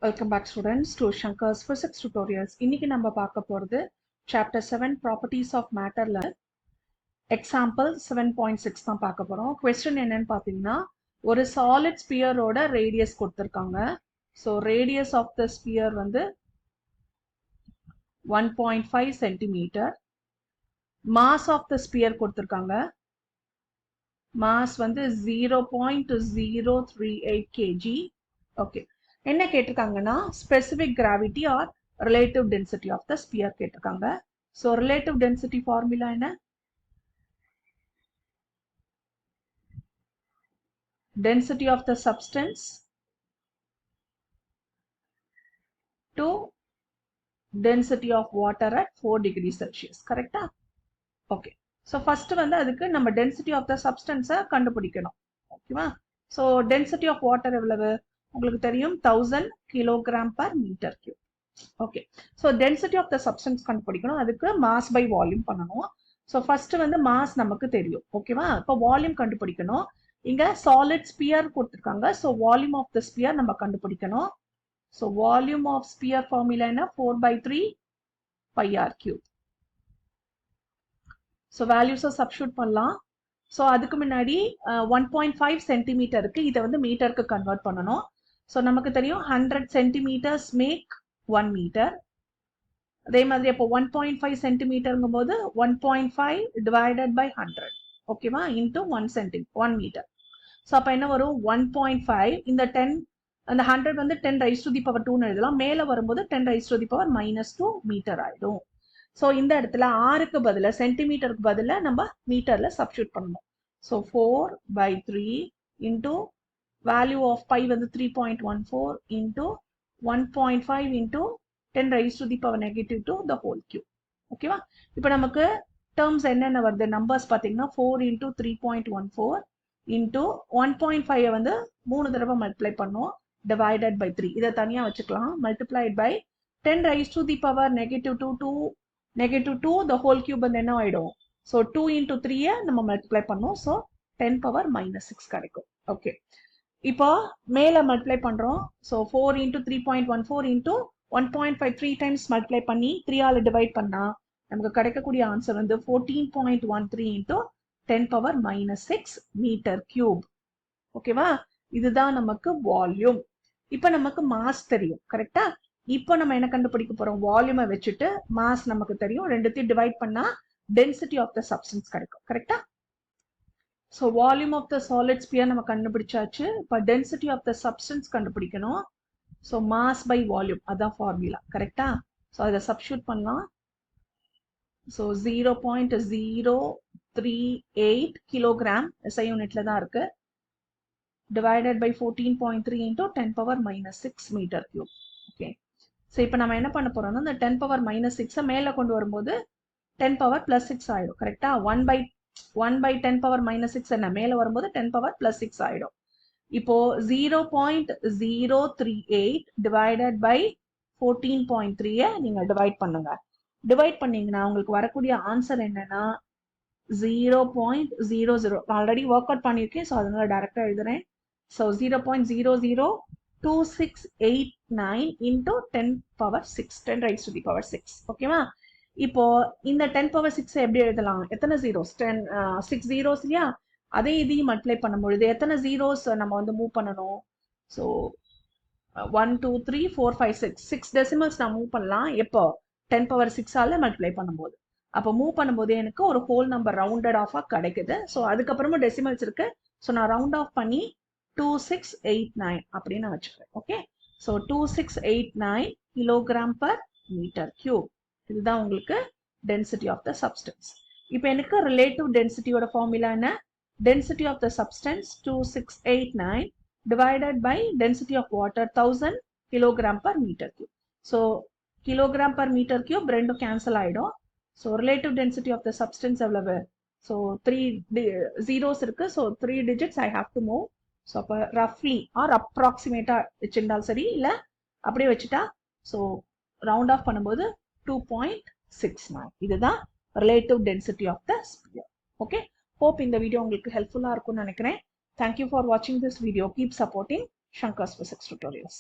Welcome back students to Shankar's Physics Tutorials. இன்னைக்கு நம்ம பார்க்க போறது Chapter 7 Properties of Matterல Example 7.6 தான் பார்க்க போறோம். Question என்னன்னு பார்த்தீங்கன்னா ஒரு solid sphereோட radius கொடுத்திருக்காங்க. So radius of the sphere வந்து 1.5 cm. Mass of the sphere கொடுத்திருக்காங்க. Mass வந்து 0.038 kg. Okay. என்ன கேட்டிருக்காங்கன்னா specific gravity or relative density of the sphere கேட்டிருக்காங்க. So relative density formula என்ன? Density of the substance to density of water at 4 degrees Celsius. Correct? Okay. So first வந்து அதுக்கு நம்ம density of the substance கண்டுபிடிக்கணும். ஓகேவா? So density of water எவ்வளவு? உங்களுக்கு தெரியும் 1000 kilogram per meter cube. Okay. So density of the substance கண்டுபிடிக்கணும். அதுக்கு mass by volume பண்ணணும். So first வந்து mass நமக்கு தெரியும். ஓகேவா? இப்போ volume கண்டுபிடிக்கணும். இங்க solid sphere கொடுத்திருக்காங்க. So volume of the sphere நம்ம கண்டுபிடிக்கணும். So volume of sphere formula என்ன? 4/3 pi r cube. So values substitute பண்ணலாம். So அதுக்கு முன்னாடி 1.5 சென்டிமீட்டருக்கு இதை வந்து மீட்டருக்கு கன்வெர்ட் பண்ணணும். So நமக்கு தெரியும் 100 centimeters make 1 meter. அதே மாதிரி அப்போ 1.5 சென்டிமீட்டருங்கும் போது 1.5 divided by 100. ஓகேவா? into 1 meter. So அப்போ என்ன வரும்? 1.5 இந்த 10 அந்த 100 வந்து 10 raised to the power 2 எழுதலாம். மேல வரும்போது 10 raised to the power -2 metre ஆயிடும். So இந்த இடத்துல ஆருக்கு பதிலா சென்டிமீட்டருக்கு பதிலா நம்ம மீட்டர்ல சப்ஸ்டிட்யூட் பண்ணணும். So 4/3 into value of pi வந்து 3.14 into 1.5 into 10 raised to the power -2 the whole cube. ஓகேவா? இப்போ நமக்கு terms என்னென்ன வருது? நம்பர்ஸ் பார்த்தீங்கன்னா 4 into 3.14 into 1.5 வந்து 3 தடவை மல்டிப்ளை பண்ணும் divided by 3. இதை தனியா வச்சுக்கலாம். multiplied by 10 raised to the power -2 the whole cube வந்து என்ன ஆயிடும்? So 2 into 3 நம்ம மல்டிப்ளை பண்ணும். So 10 power -6 கிடைக்கும். ஓகே. இப்போ மேல மல்டிப்ளை பண்றோம். So 4 into 3.14 into 1.5 3 times multiply பண்ணி 3 ஆல டிவைட் பண்ணா நமக்கு கிடைக்கக்கூடிய ஆன்சர் வந்து 14.13 into 10 power -6 மீட்டர் கியூப். ஓகேவா? இதுதான் நமக்கு வால்யூம். இப்போ நமக்கு மாஸ் தெரியும். கரெக்டா? இப்போ நம்ம என்ன கண்டுபிடிக்க போறோம்? வால்யூமை வச்சுட்டு மாஸ் நமக்கு தெரியும். ரெண்டுத்தையும் டிவைட் பண்ணா டென்சிட்டி ஆஃப் த சப்ஸ்டன்ஸ் கிடைக்கும். கரெக்டா? So volume of the solid sphere நம்ம கண்டுபிடிச்சாச்சு. இப்போ density of the substance கண்டுபிடிக்கணும். So mass by volume அதான் formula. கரெக்டா? So அதை substitute பண்ணலாம். So 0.038 kilogram SI யூனிட்ல தான் இருக்கு. Divided by 14.3 into 10 power -6 meter cube. Okay. So இப்போ நம்ம என்ன பண்ண போறோம்னா இந்த 10 power -6 மேல கொண்டு வரும்போது 10 power +6 ஆயிடும். கரெக்டா? 1 by 10 power -6 என்ன மேல வரும்போது 10 power +6 ஆயிடும். இப்போ 0.038 divided by 14.3 நீங்க டிவைட் பண்ணுங்க. டிவைட் பண்ணீங்கன்னா உங்களுக்கு வரக்கூடிய ஆன்சர் என்னன்னா 0.00. ஆல்ரெடி ஒர்க் அவுட் பண்ணியிருக்கேன். ஸோ அதனால டைரக்டா எழுதுறேன். So 0.00269 into 10 power 6 10 raised to the power 6. ஓகேவா? இப்போ இந்த 10 power 6 எப்படி எழுதலாம்? எத்தனை ஜீரோஸ்? 6 ஜீரோஸ் இல்லையா? அதே இதையும் மல்டிப்ளை பண்ணும்பொழுது எத்தனை ஜீரோஸ் நம்ம வந்து மூவ் பண்ணணும்? ஸோ 1 2 3 4 5 6 டெசிமல்ஸ் நான் மூவ் பண்ணலாம். எப்போ? 10 power 6 ஆல மல்டிப்ளை பண்ணும்போது. அப்போ மூவ் பண்ணும்போது எனக்கு ஒரு ஹோல் நம்பர் ரவுண்டட் ஆஃபா கிடைக்குது. ஸோ அதுக்கப்புறமா டெசிமல்ஸ் இருக்கு. ஸோ நான் ரவுண்ட் ஆஃப் பண்ணி 2689 அப்படின்னு வச்சுக்கிறேன். Okay. So 2689 kilogram per metre cube. இதுதான் உங்களுக்கு density of the substance. இப்போ எனக்கு relative densityயோட ஃபார்முலா என்ன? Density of the substance 2689 divided by density of water 1000 kilogram per meter cube. So kilogram per meter cube ரெண்டும் கேன்சல் ஆயிடும். So relative density of the substance எவ்வளவு? So 3 zeros இருக்கு. So 3 digits I have to move. So அப்போ roughly or approximate வச்சிருந்தாலும் சரி இல்ல அப்படியே வச்சுட்டா so round off பண்ணும்போது 2.69. இதுதான் relative density of the sphere. Okay. Hope இந்த வீடியோ உங்களுக்கு ஹெல்ப்ஃபுல்லா இருக்கும்னு நினைக்கிறேன். Thank you for watching this video. Keep supporting Shankar's Physics Tutorials.